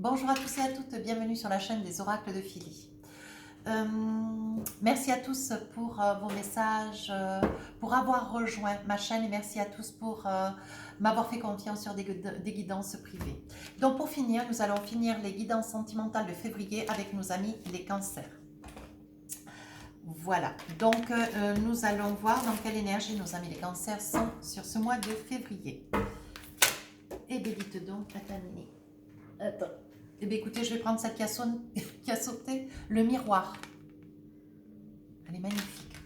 Bonjour à tous et à toutes, bienvenue sur la chaîne des oracles de Philly. Merci à tous pour vos messages, pour avoir rejoint ma chaîne et merci à tous pour m'avoir fait confiance sur des guidances privées. Donc pour finir, nous allons finir les guidances sentimentales de février avec nos amis les cancers. Voilà, donc nous allons voir dans quelle énergie nos amis les cancers sont sur ce mois de février. Et bien dites donc, attends. Eh bien écoutez, je vais prendre celle qui a sauté, le miroir. Elle est magnifique.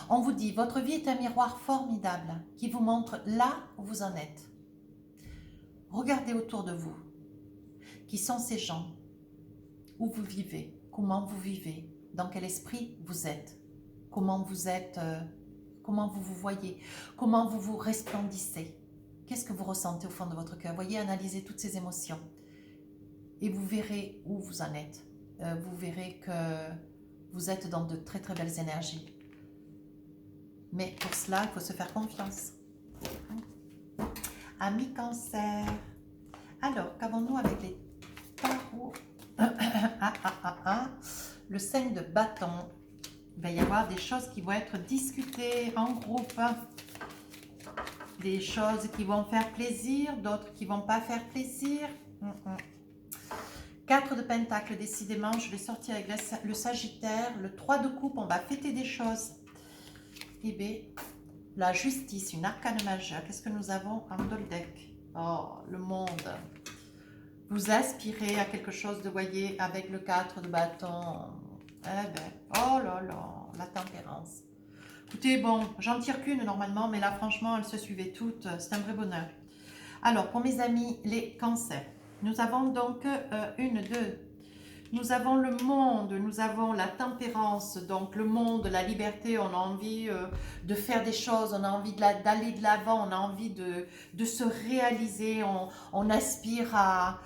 On vous dit, votre vie est un miroir formidable qui vous montre là où vous en êtes. Regardez autour de vous. Qui sont ces gens? Où vous vivez? Comment vous vivez? Dans quel esprit vous êtes? Comment vous êtes? Comment vous vous voyez? Comment vous vous resplendissez? Qu'est-ce que vous ressentez au fond de votre cœur? Voyez, analysez toutes ces émotions. Et vous verrez où vous en êtes. Vous verrez que vous êtes dans de très très belles énergies. Mais pour cela, il faut se faire confiance. Amis cancer. Alors, qu'avons-nous avec les tarots? Le 5 de bâton. Il va y avoir des choses qui vont être discutées en groupe. Des choses qui vont faire plaisir, d'autres qui ne vont pas faire plaisir. 4 de Pentacle, décidément, je vais sortir avec le Sagittaire. Le 3 de coupe, on va fêter des choses. Et bien, la justice, une arcane majeure. Qu'est-ce que nous avons en deck? Oh, le monde. Vous aspirez à quelque chose de, voyez, avec le 4 de bâton. Eh ben, oh là là, la tempérance. Écoutez, bon, j'en tire qu'une normalement, mais là, franchement, elles se suivaient toutes. C'est un vrai bonheur. Alors, pour mes amis, les cancers. Nous avons donc nous avons le monde, nous avons la tempérance, donc le monde, la liberté, on a envie de faire des choses, on a envie d'aller de l'avant, on a envie de se réaliser, on aspire à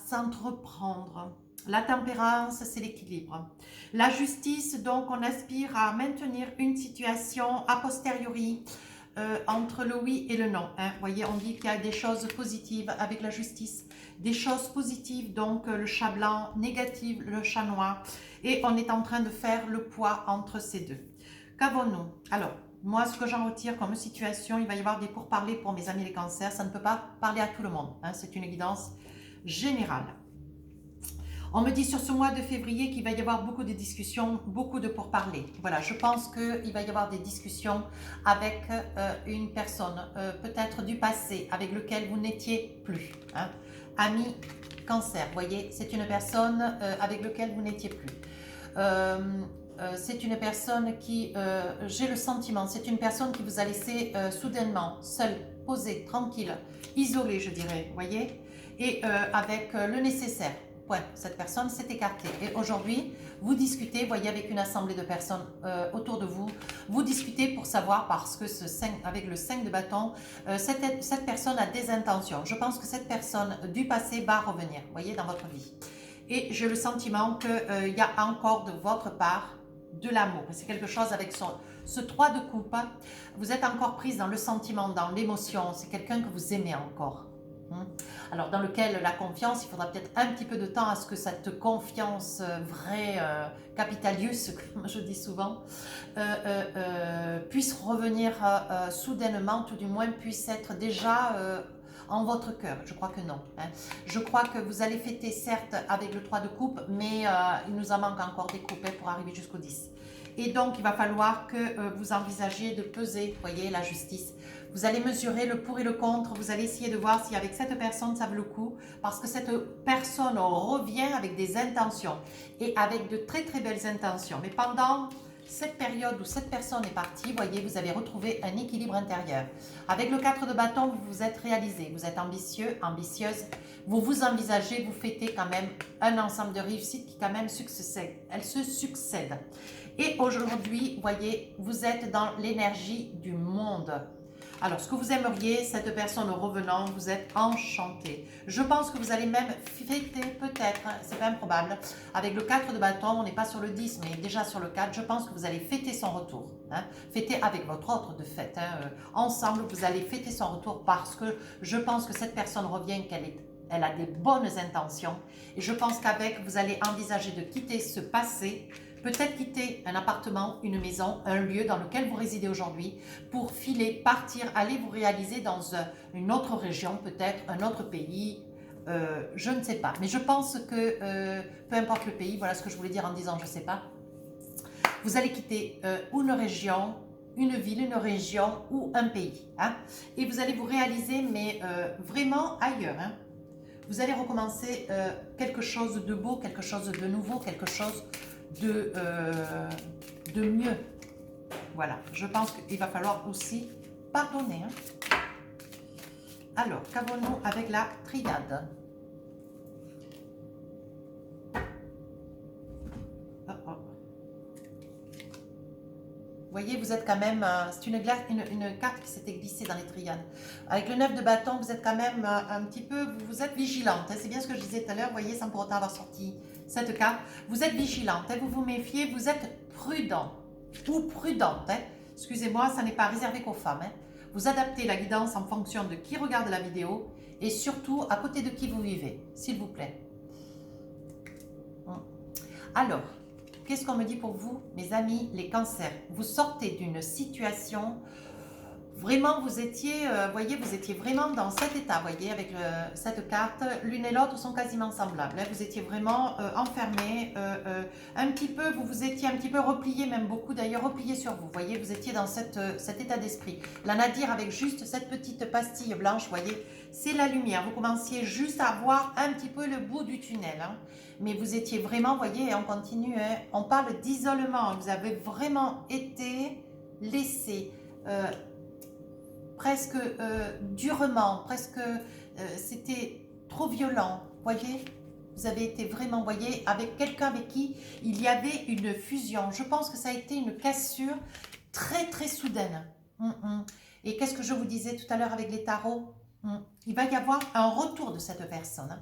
s'entreprendre. La tempérance, c'est l'équilibre. La justice, donc on aspire à maintenir une situation a posteriori, entre le oui et le non. Hein. Vous voyez, on dit qu'il y a des choses positives avec la justice, des choses positives, donc le chat blanc, négatif, le chat noir. Et on est en train de faire le poids entre ces deux. Qu'avons-nous? Alors, moi, ce que j'en retire comme situation, il va y avoir des pourparlers pour mes amis les cancers. Ça ne peut pas parler à tout le monde. Hein. C'est une guidance générale. On me dit sur ce mois de février qu'il va y avoir beaucoup de discussions, beaucoup de pourparlers. Voilà, je pense qu'il va y avoir des discussions avec une personne, peut-être du passé, avec lequel vous n'étiez plus. Hein. Ami cancer, vous voyez, c'est une personne avec laquelle vous n'étiez plus. C'est une personne qui, j'ai le sentiment, c'est une personne qui vous a laissé soudainement, seule, posée, tranquille, isolée, je dirais, vous voyez, et avec le nécessaire. Point. Cette personne s'est écartée. Et aujourd'hui, vous discutez, voyez, avec une assemblée de personnes autour de vous. Vous discutez pour savoir, parce que avec le 5 de bâton, cette personne a des intentions. Je pense que cette personne du passé va revenir, voyez, dans votre vie. Et j'ai le sentiment qu'il y a encore de votre part de l'amour. C'est quelque chose avec ce 3 de coupe. Vous êtes encore prise dans le sentiment, dans l'émotion. C'est quelqu'un que vous aimez encore. Alors dans lequel la confiance, il faudra peut-être un petit peu de temps à ce que cette confiance vraie, capitalieuse, comme je dis souvent, puisse revenir soudainement, tout du moins puisse être déjà en votre cœur. Je crois que non. Hein. Je crois que vous allez fêter certes avec le 3 de coupe, mais il nous en manque encore des coupes pour arriver jusqu'au 10. Et donc, il va falloir que vous envisagiez de peser, voyez, la justice. Vous allez mesurer le pour et le contre. Vous allez essayer de voir si avec cette personne, ça vaut le coup. Parce que cette personne revient avec des intentions. Et avec de très très belles intentions. Mais pendant cette période où cette personne est partie, voyez, vous avez retrouvé un équilibre intérieur. Avec le 4 de bâton, vous vous êtes réalisé. Vous êtes ambitieux, ambitieuse. Vous vous envisagez, vous fêtez quand même un ensemble de réussites qui quand même succèdent. Elles se succèdent. Et aujourd'hui, voyez, vous êtes dans l'énergie du monde. Alors, ce que vous aimeriez, cette personne revenant, vous êtes enchanté. Je pense que vous allez même fêter, peut-être, c'est pas improbable, avec le 4 de bâton, on n'est pas sur le 10, mais déjà sur le 4, je pense que vous allez fêter son retour. Hein, fêter avec votre autre de fête. Hein, ensemble, vous allez fêter son retour parce que je pense que cette personne revient, qu'elle est elle a des bonnes intentions. Et je pense qu'avec, vous allez envisager de quitter ce passé, peut-être quitter un appartement, une maison, un lieu dans lequel vous résidez aujourd'hui, pour filer, partir, aller vous réaliser dans une autre région, peut-être un autre pays, je ne sais pas. Mais je pense que, peu importe le pays, voilà ce que je voulais dire en disant je ne sais pas, vous allez quitter une région, une ville, une région ou un pays. Hein, et vous allez vous réaliser, mais vraiment ailleurs. Hein. Vous allez recommencer quelque chose de beau, quelque chose de nouveau, quelque chose de mieux. Voilà, je pense qu'il va falloir aussi pardonner. Hein. Alors, qu'avons-nous avec la triade? Oh, oh. Vous voyez, vous êtes quand même, c'est une carte qui s'était glissée dans les triades. Avec le 9 de bâton, vous êtes quand même un petit peu, vous êtes vigilante. Hein, c'est bien ce que je disais tout à l'heure, vous voyez, sans pour autant avoir sorti cette carte. Vous êtes vigilante, hein, vous vous méfiez, vous êtes prudent ou prudente. Hein. Excusez-moi, ça n'est pas réservé qu'aux femmes. Hein. Vous adaptez la guidance en fonction de qui regarde la vidéo et surtout à côté de qui vous vivez, s'il vous plaît. Alors, qu'est-ce qu'on me dit pour vous, mes amis, les cancers? Vous sortez d'une situation, vraiment vous étiez, voyez, vous étiez vraiment dans cet état, voyez, avec cette carte, l'une et l'autre sont quasiment semblables. Hein, vous étiez vraiment enfermés, un petit peu, vous vous étiez un petit peu replié, même beaucoup d'ailleurs, replié sur vous, voyez, vous étiez dans cet état d'esprit. La Nadir avec juste cette petite pastille blanche, voyez, c'est la lumière, vous commenciez juste à voir un petit peu le bout du tunnel, hein. Mais vous étiez vraiment, voyez, et on continue, hein, on parle d'isolement, vous avez vraiment été laissé, presque durement, presque c'était trop violent, voyez. Vous avez été vraiment, voyez, avec quelqu'un avec qui il y avait une fusion. Je pense que ça a été une cassure très très soudaine. Et qu'est-ce que je vous disais tout à l'heure avec les tarots? Il va y avoir un retour de cette personne. Hein.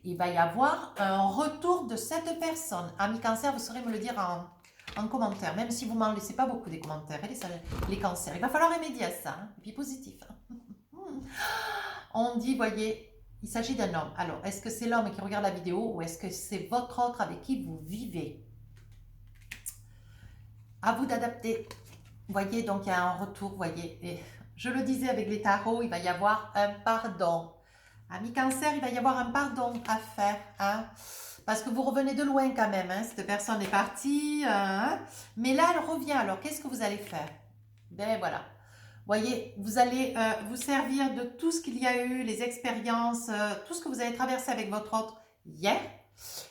Il va y avoir un retour de cette personne. Amis cancer, vous saurez me le dire en commentaire, même si vous ne m'en laissez pas beaucoup des commentaires, les cancers. Il va falloir remédier à ça, hein, et puis positif. On dit, voyez, il s'agit d'un homme. Alors, est-ce que c'est l'homme qui regarde la vidéo ou est-ce que c'est votre autre avec qui vous vivez? À vous d'adapter. Voyez, donc il y a un retour, voyez. Et je le disais avec les tarots, il va y avoir un pardon. Amis cancer, il va y avoir un pardon à faire, hein, parce que vous revenez de loin quand même, hein, cette personne est partie, hein, mais là elle revient, alors qu'est-ce que vous allez faire? Ben voilà, voyez, vous allez vous servir de tout ce qu'il y a eu, les expériences, tout ce que vous avez traversé avec votre autre hier,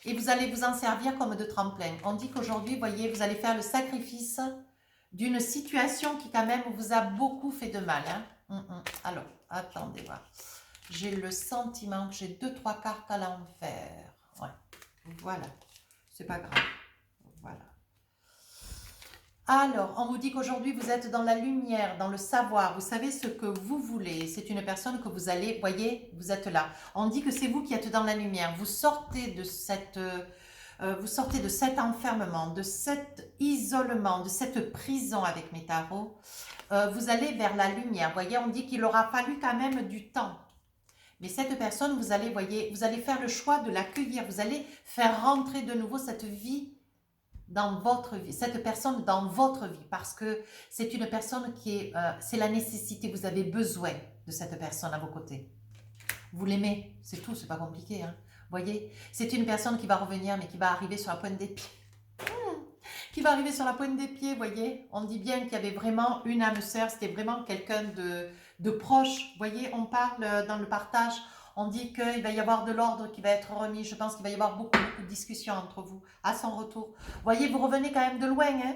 et vous allez vous en servir comme de tremplin. On dit qu'aujourd'hui, voyez, vous allez faire le sacrifice d'une situation qui quand même vous a beaucoup fait de mal, hein. Alors, attendez voir. J'ai le sentiment que j'ai 2-3 cartes à l'envers. Ouais, voilà. C'est pas grave. Voilà. Alors, on vous dit qu'aujourd'hui, vous êtes dans la lumière, dans le savoir. Vous savez ce que vous voulez. C'est une personne que vous allez... Voyez, vous êtes là. On dit que c'est vous qui êtes dans la lumière. Vous sortez de cet enfermement, de cet isolement, de cette prison avec mes tarots. Vous allez vers la lumière. Voyez, on dit qu'il aura fallu quand même du temps. Mais cette personne, vous allez, voyez, vous allez faire le choix de l'accueillir. Vous allez faire rentrer de nouveau cette vie dans votre vie, cette personne dans votre vie. Parce que c'est une personne qui est, c'est la nécessité. Vous avez besoin de cette personne à vos côtés. Vous l'aimez, c'est tout, c'est pas compliqué. Hein. Voyez, c'est une personne qui va revenir, mais qui va arriver sur la pointe des pieds. Qui va arriver sur la pointe des pieds, voyez. On dit bien qu'il y avait vraiment une âme sœur, c'était vraiment quelqu'un de proche. Voyez, on parle dans le partage, on dit qu'il va y avoir de l'ordre qui va être remis. Je pense qu'il va y avoir beaucoup de discussions entre vous à son retour. Voyez, vous revenez quand même de loin, hein.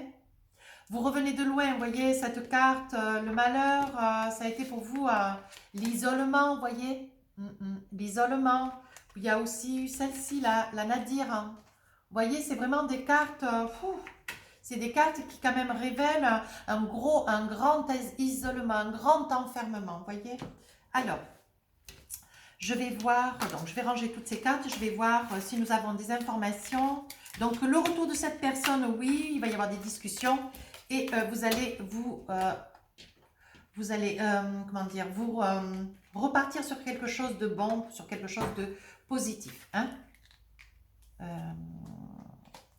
Vous revenez de loin, voyez, cette carte, le malheur, ça a été pour vous l'isolement, voyez. L'isolement. Il y a aussi eu celle-ci, la Nadir. Hein. Vous voyez, c'est vraiment des cartes... c'est des cartes qui quand même révèlent un grand isolement, un grand enfermement, vous voyez. Alors, je vais voir, donc je vais ranger toutes ces cartes, je vais voir si nous avons des informations. Donc, le retour de cette personne, oui, il va y avoir des discussions et vous allez comment dire, repartir sur quelque chose de bon, sur quelque chose de positif. Hein.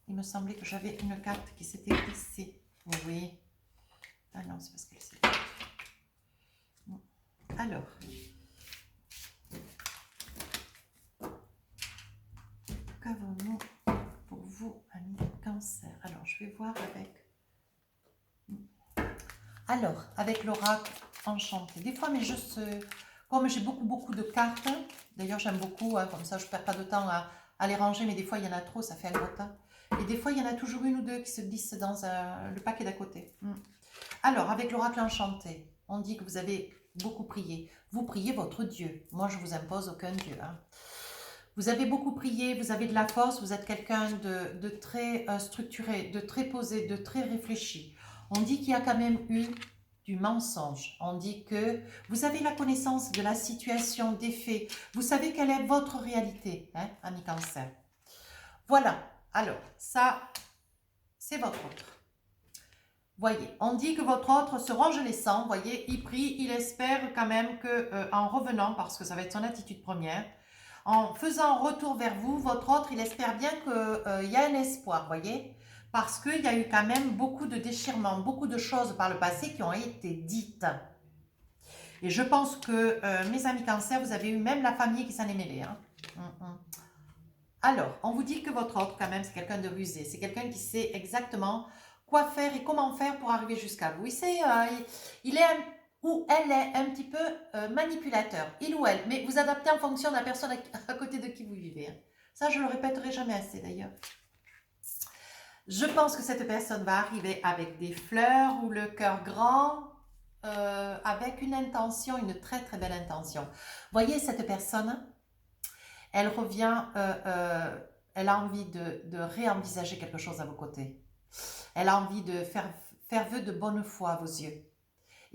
Il me semblait que j'avais une carte qui s'était glissée. Oui. Ah non, c'est parce qu'elle s'est... Alors. Qu'avons-nous pour vous, amis Cancer? Alors, je vais voir avec... Alors, avec l'oracle enchanté. Des fois, mes jeux comme j'ai beaucoup de cartes, d'ailleurs j'aime beaucoup, hein, comme ça je ne perds pas de temps à les ranger, mais des fois il y en a trop, ça fait un gros temps. Et des fois il y en a toujours une ou deux qui se glissent dans le paquet d'à côté. Alors, avec l'oracle enchanté, on dit que vous avez beaucoup prié. Vous priez votre Dieu. Moi, je ne vous impose aucun Dieu. Hein. Vous avez beaucoup prié, vous avez de la force, vous êtes quelqu'un de très structuré, de très posé, de très réfléchi. On dit qu'il y a quand même eu du mensonge. On dit que vous avez la connaissance de la situation, des faits. Vous savez quelle est votre réalité, hein, ami Cancer. Voilà. Alors, ça, c'est votre autre. Voyez, on dit que votre autre se ronge les sangs. Voyez, il prie, il espère quand même que en revenant, parce que ça va être son attitude première, en faisant un retour vers vous, votre autre, il espère bien qu'il y a un espoir, voyez, parce qu'il y a eu quand même beaucoup de déchirements, beaucoup de choses par le passé qui ont été dites. Et je pense que, mes amis Cancer, vous avez eu même la famille qui s'en est mêlée. Hein. Alors, on vous dit que votre autre, quand même, c'est quelqu'un de rusé. C'est quelqu'un qui sait exactement quoi faire et comment faire pour arriver jusqu'à vous. Il est ou elle est un petit peu manipulateur, il ou elle, mais vous adaptez en fonction de la personne à côté de qui vous vivez. Hein. Ça, je le répéterai jamais assez d'ailleurs. Je pense que cette personne va arriver avec des fleurs ou le cœur grand, avec une intention, une très belle intention. Voyez cette personne, elle revient, elle a envie de réenvisager quelque chose à vos côtés. Elle a envie de faire vœu de bonne foi à vos yeux.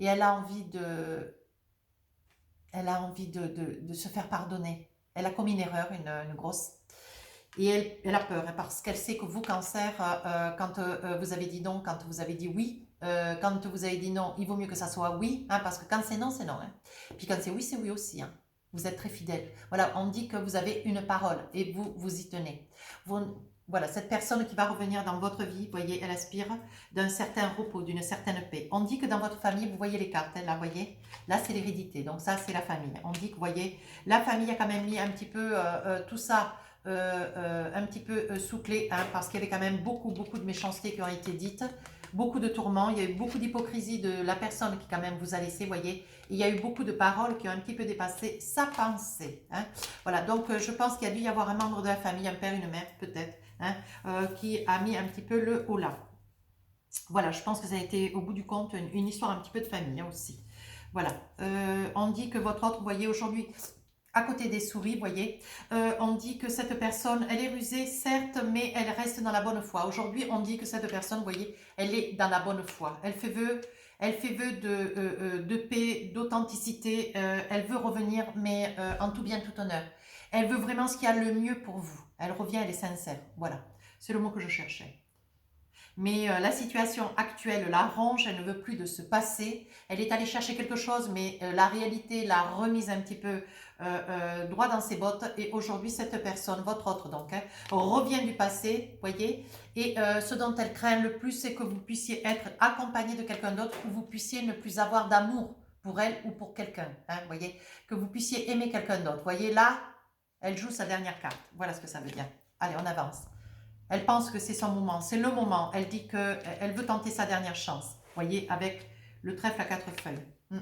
Et elle a envie de se faire pardonner. Elle a commis une erreur, une grosse. Et elle a peur, hein, parce qu'elle sait que vous, Cancer, quand vous avez dit non, quand vous avez dit oui, quand vous avez dit non, il vaut mieux que ça soit oui, hein, parce que quand c'est non, c'est non. Hein. Puis quand c'est oui aussi. Hein. Vous êtes très fidèle. Voilà, on dit que vous avez une parole et vous y tenez. Voilà, cette personne qui va revenir dans votre vie, vous voyez, elle aspire d'un certain repos, d'une certaine paix. On dit que dans votre famille, vous voyez les cartes, hein, là, vous voyez, là c'est l'hérédité, donc ça c'est la famille. On dit que, vous voyez, la famille a quand même mis un petit peu tout ça, un petit peu sous clé, hein, parce qu'il y avait quand même beaucoup de méchanceté qui ont été dites, beaucoup de tourments, il y a eu beaucoup d'hypocrisie de la personne qui quand même vous a laissé, vous voyez, il y a eu beaucoup de paroles qui ont un petit peu dépassé sa pensée. Hein. Voilà, donc je pense qu'il y a dû y avoir un membre de la famille, un père, une mère peut-être, hein, qui a mis un petit peu le haut là. Voilà, je pense que ça a été au bout du compte une histoire un petit peu de famille hein, aussi. Voilà, on dit que votre autre, vous voyez aujourd'hui, à côté des souris, vous voyez, on dit que cette personne, elle est rusée, certes, mais elle reste dans la bonne foi. Aujourd'hui, on dit que cette personne, vous voyez, elle est dans la bonne foi. Elle fait vœu de paix, d'authenticité. Elle veut revenir, mais en tout bien, tout honneur. Elle veut vraiment ce qu'il y a le mieux pour vous. Elle revient, elle est sincère. Voilà, c'est le mot que je cherchais. Mais la situation actuelle la ronge, elle ne veut plus de se passer. Elle est allée chercher quelque chose, mais la réalité l'a remise un petit peu droit dans ses bottes. Et aujourd'hui, cette personne, votre autre donc, hein, revient du passé, voyez. Et ce dont elle craint le plus, c'est que vous puissiez être accompagné de quelqu'un d'autre ou vous puissiez ne plus avoir d'amour pour elle ou pour quelqu'un. Hein, voyez, que vous puissiez aimer quelqu'un d'autre. Voyez, là, elle joue sa dernière carte. Voilà ce que ça veut dire. Allez, on avance. Elle pense que c'est son moment, c'est le moment. Elle dit qu'elle veut tenter sa dernière chance. Vous voyez, avec le trèfle à 4 feuilles. Vous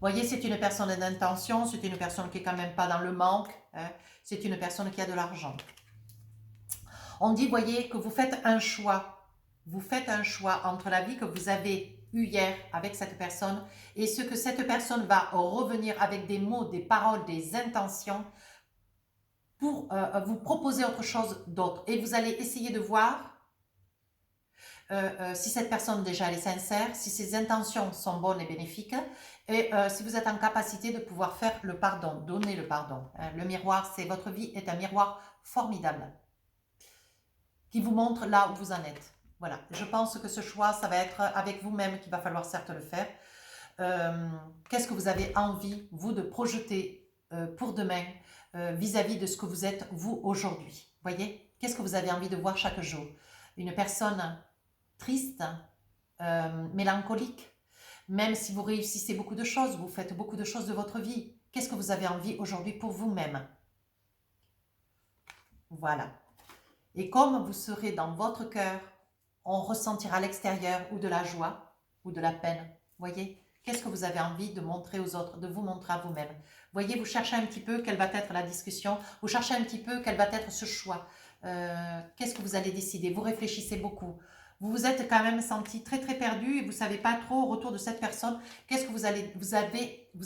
voyez, c'est une personne d'intention, c'est une personne qui n'est quand même pas dans le manque. Hein. C'est une personne qui a de l'argent. On dit, voyez, que vous faites un choix. Vous faites un choix entre la vie que vous avez eue hier avec cette personne et ce que cette personne va revenir avec des mots, des paroles, des intentions pour vous proposer autre chose d'autre. Et vous allez essayer de voir si cette personne déjà elle est sincère, si ses intentions sont bonnes et bénéfiques, et si vous êtes en capacité de pouvoir faire le pardon, donner le pardon. Hein. Le miroir, c'est votre vie est un miroir formidable qui vous montre là où vous en êtes. Voilà, je pense que ce choix, ça va être avec vous-même qu'il va falloir certes le faire. Qu'est-ce que vous avez envie, vous, de projeter pour demain vis-à-vis de ce que vous êtes, vous, aujourd'hui. Voyez? Qu'est-ce que vous avez envie de voir chaque jour? Une personne triste, mélancolique, même si vous réussissez beaucoup de choses, vous faites beaucoup de choses de votre vie. Qu'est-ce que vous avez envie aujourd'hui pour vous-même? Voilà. Et comme vous serez dans votre cœur, on ressentira à l'extérieur ou de la joie ou de la peine. Voyez? Qu'est-ce que vous avez envie de montrer aux autres, de vous montrer à vous-même? Voyez, vous cherchez un petit peu quelle va être la discussion, vous cherchez un petit peu quel va être ce choix. Qu'est-ce que vous allez décider? Vous réfléchissez beaucoup. Vous vous êtes quand même senti très très perdu et vous ne savez pas trop au retour de cette personne qu'est-ce que vous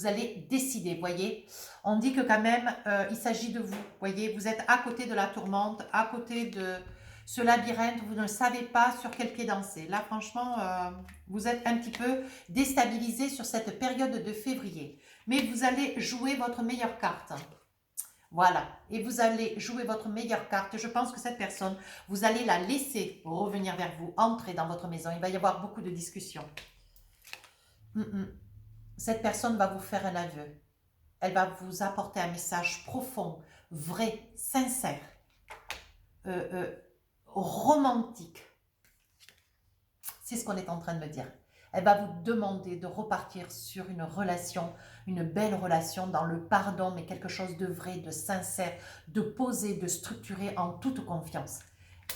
allez décider, voyez. On dit que quand même il s'agit de vous, voyez, vous êtes à côté de la tourmente, à côté de ce labyrinthe, vous ne savez pas sur quel pied danser. Là franchement, vous êtes un petit peu déstabilisé sur cette période de février. Mais vous allez jouer votre meilleure carte. Voilà, et vous allez jouer votre meilleure carte. Je pense que cette personne, vous allez la laisser revenir vers vous, entrer dans votre maison. Il va y avoir beaucoup de discussions. Cette personne va vous faire un aveu. Elle va vous apporter un message profond, vrai, sincère, romantique. C'est ce qu'on est en train de me dire. Elle va vous demander de repartir sur une relation, une belle relation dans le pardon, mais quelque chose de vrai, de sincère, de posé, de structuré en toute confiance.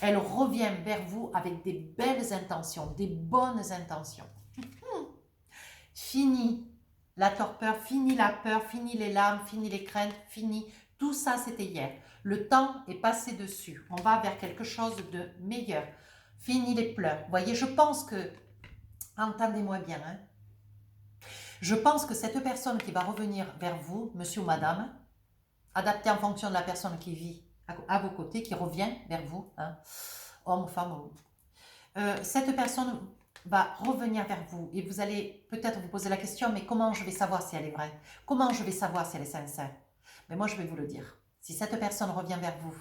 Elle revient vers vous avec des belles intentions, des bonnes intentions. Fini la torpeur, fini la peur, fini les larmes, fini les craintes, fini. Tout ça, c'était hier. Le temps est passé dessus. On va vers quelque chose de meilleur. Fini les pleurs. Vous voyez, je pense que entendez-moi bien, hein. Je pense que cette personne qui va revenir vers vous, monsieur ou madame, adapté en fonction de la personne qui vit à vos côtés, qui revient vers vous, hein, homme ou femme, cette personne va revenir vers vous et vous allez peut-être vous poser la question, mais comment je vais savoir si elle est vraie? Comment je vais savoir si elle est sincère? Mais moi, je vais vous le dire. Si cette personne revient vers vous,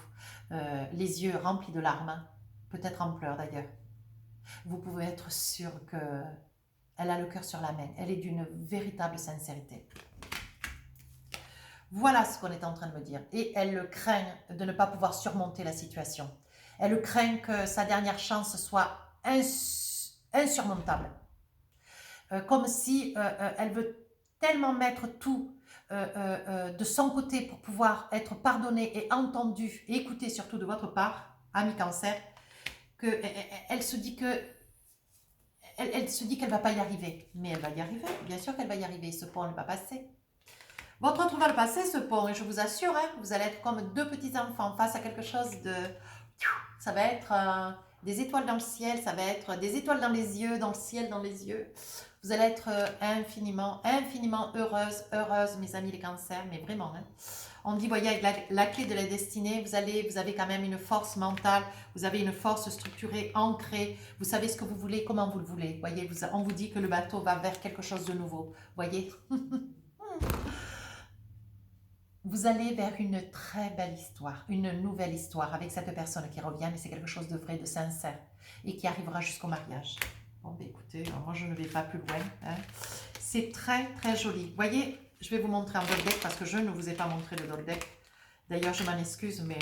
les yeux remplis de larmes, peut-être en pleurs d'ailleurs, vous pouvez être sûr qu'elle a le cœur sur la main. Elle est d'une véritable sincérité. Voilà ce qu'on est en train de me dire. Et elle craint de ne pas pouvoir surmonter la situation. Elle craint que sa dernière chance soit insurmontable. Comme si elle veut tellement mettre tout de son côté pour pouvoir être pardonnée et entendue et écoutée surtout de votre part, ami cancer, qu'elle se dit que elle se dit qu'elle ne va pas y arriver. Mais elle va y arriver, bien sûr qu'elle va y arriver. Ce pont ne va pas passer. Votre autre va le passer, ce pont, et je vous assure, hein, vous allez être comme deux petits enfants face à quelque chose de... Ça va être des étoiles dans le ciel, ça va être des étoiles dans les yeux, dans le ciel, dans les yeux. Vous allez être infiniment, infiniment heureuse, mes amis les cancers, mais vraiment. Hein. On dit, voyez, avec la clé de la destinée, vous avez quand même une force mentale, vous avez une force structurée, ancrée, vous savez ce que vous voulez, comment vous le voulez. Voyez, on vous dit que le bateau va vers quelque chose de nouveau. Voyez Vous allez vers une très belle histoire, une nouvelle histoire avec cette personne qui revient, mais c'est quelque chose de vrai, de sincère et qui arrivera jusqu'au mariage. Bon, ben écoutez, moi je ne vais pas plus loin. Hein. C'est très très joli. Vous voyez, je vais vous montrer un doll deck parce que je ne vous ai pas montré le doll deck. D'ailleurs, je m'en excuse, mais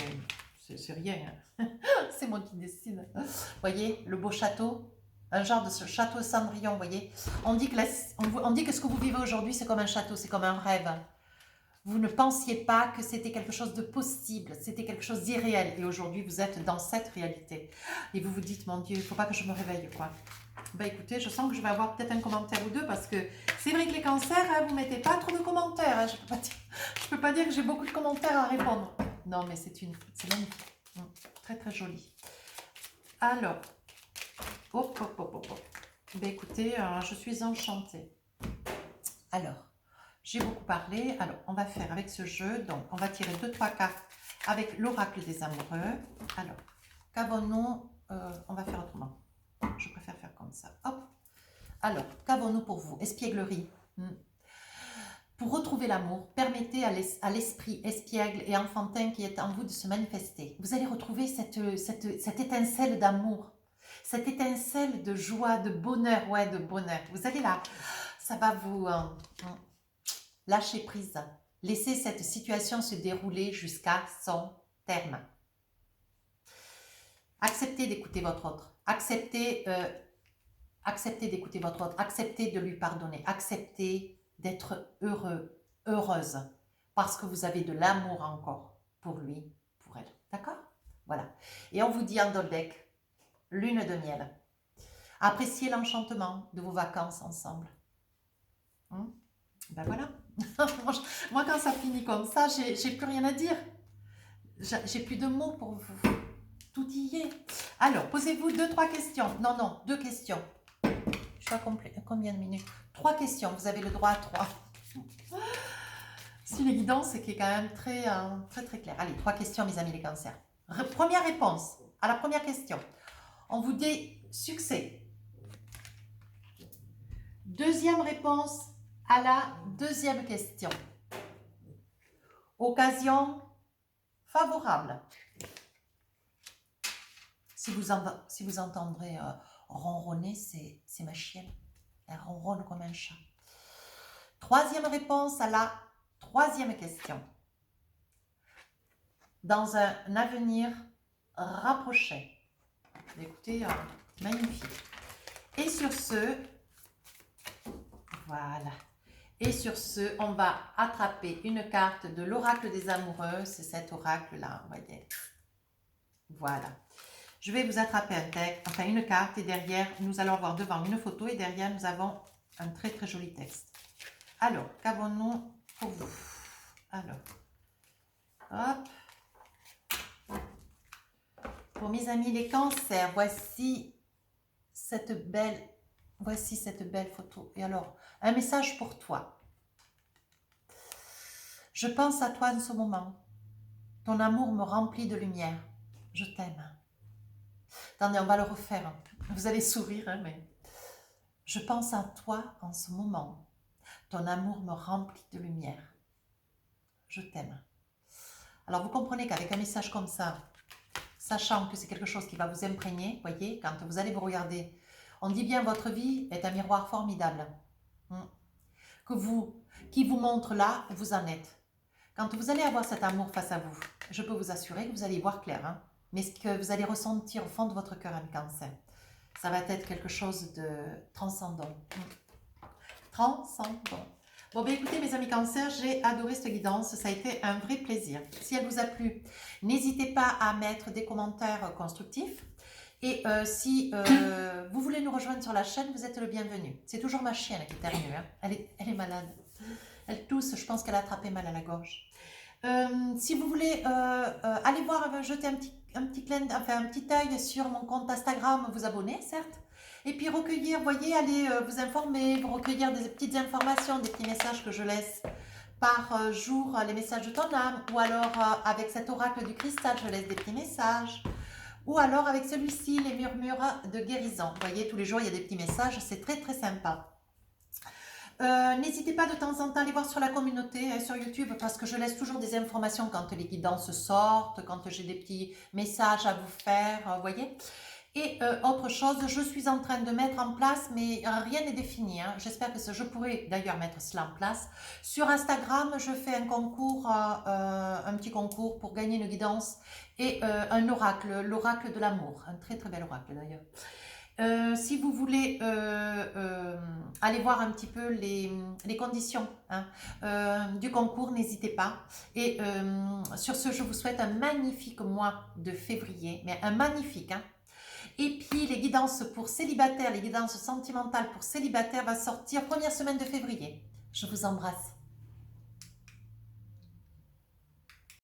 c'est rien. Hein. C'est moi qui décide. Vous voyez, le beau château, un genre de ce château Cendrillon, vous voyez. On dit que ce que vous vivez aujourd'hui, c'est comme un château, c'est comme un rêve. Vous ne pensiez pas que c'était quelque chose de possible, c'était quelque chose d'irréel. Et aujourd'hui, vous êtes dans cette réalité. Et vous vous dites, mon Dieu, il ne faut pas que je me réveille, quoi. Ben écoutez, je sens que je vais avoir peut-être un commentaire ou deux parce que c'est vrai que les cancers, hein, vous ne mettez pas trop de commentaires. Hein. Je ne peux pas dire que j'ai beaucoup de commentaires à répondre. Non, mais c'est magnifique. Très, très joli. Alors, hop. Ben écoutez, je suis enchantée. Alors, j'ai beaucoup parlé. Alors, on va faire avec ce jeu. Donc, on va tirer 2-3 cartes avec l'oracle des amoureux. Alors, qu'avons-nous? On va faire autrement. Je préfère faire comme ça. Hop. Alors, qu'avons-nous pour vous? Espièglerie. Pour retrouver l'amour, permettez à l'esprit espiègle et enfantin qui est en vous de se manifester. Vous allez retrouver cette étincelle d'amour, cette étincelle de joie, de bonheur, ouais, de bonheur. Vous allez là ça va vous lâcher prise. Laissez cette situation se dérouler jusqu'à son terme. Acceptez d'écouter votre autre. Acceptez d'écouter votre autre. Acceptez de lui pardonner. Acceptez d'être heureux, heureuse. Parce que vous avez de l'amour encore pour lui, pour elle. D'accord? Voilà. Et on vous dit en Dolbec, lune de miel. Appréciez l'enchantement de vos vacances ensemble. Ben voilà. Moi, quand ça finit comme ça, j'ai plus rien à dire. J'ai plus de mots pour vous. Tout y est. Alors, posez-vous 2-3 questions. Non, 2 questions. Je suis à combien de minutes? 3 questions. Vous avez le droit à 3. Si les guidances, c'est qui est quand même très clair. Allez, 3 questions, mes amis les cancers. Première réponse à la première question. On vous dit succès. Deuxième réponse à la deuxième question. Occasion favorable. Si vous entendrez ronronner, c'est ma chienne. Elle ronronne comme un chat. Troisième réponse à la troisième question. Dans un avenir rapproché. Écoutez, magnifique. Et sur ce, voilà. Et sur ce, on va attraper une carte de l'oracle des amoureux. C'est cet oracle-là, vous voyez. Voilà. Je vais vous attraper un texte, enfin une carte, et derrière, nous allons avoir devant une photo, et derrière, nous avons un très très joli texte. Alors, qu'avons-nous pour vous? Alors, hop. Pour mes amis les cancers, voici cette belle photo. Et alors, un message pour toi. Je pense à toi en ce moment. Ton amour me remplit de lumière. Je t'aime. Attendez, on va le refaire. Vous allez sourire, hein, mais... Je pense à toi en ce moment. Ton amour me remplit de lumière. Je t'aime. Alors, vous comprenez qu'avec un message comme ça, sachant que c'est quelque chose qui va vous imprégner, voyez, quand vous allez vous regarder, on dit bien votre vie est un miroir formidable. Qui vous montre là où vous en êtes. Quand vous allez avoir cet amour face à vous, je peux vous assurer que vous allez y voir clair. Mais ce que vous allez ressentir au fond de votre cœur, un cancer, ça va être quelque chose de transcendant. Transcendant. Bon, ben écoutez, mes amis cancers, j'ai adoré cette guidance. Ça a été un vrai plaisir. Si elle vous a plu, n'hésitez pas à mettre des commentaires constructifs. Et si vous voulez nous rejoindre sur la chaîne, vous êtes le bienvenu. C'est toujours ma chienne qui éternue. Elle est malade. Elle tousse, je pense qu'elle a attrapé mal à la gorge. Si vous voulez aller voir, jeter un petit œil sur mon compte Instagram, vous abonner, certes. Et puis recueillir, voyez, aller vous informer, vous recueillir des petites informations, des petits messages que je laisse par jour, les messages de ton âme. Ou alors avec cet oracle du cristal, je laisse des petits messages. Ou alors avec celui-ci, les murmures de guérison. Vous voyez, tous les jours, il y a des petits messages, c'est très très sympa. N'hésitez pas de temps en temps à aller voir sur la communauté, sur YouTube, parce que je laisse toujours des informations quand les guidances sortent, quand j'ai des petits messages à vous faire, vous voyez. Et autre chose, je suis en train de mettre en place, mais rien n'est défini. J'espère que je pourrai d'ailleurs mettre cela en place. Sur Instagram, je fais un concours, un petit concours pour gagner une guidance et un oracle, l'oracle de l'amour. Un très très bel oracle d'ailleurs. Si vous voulez aller voir un petit peu les conditions du concours, n'hésitez pas. Et sur ce, je vous souhaite un magnifique mois de février, mais un magnifique. Et puis les guidances pour célibataires, les guidances sentimentales pour célibataires va sortir première semaine de février. Je vous embrasse.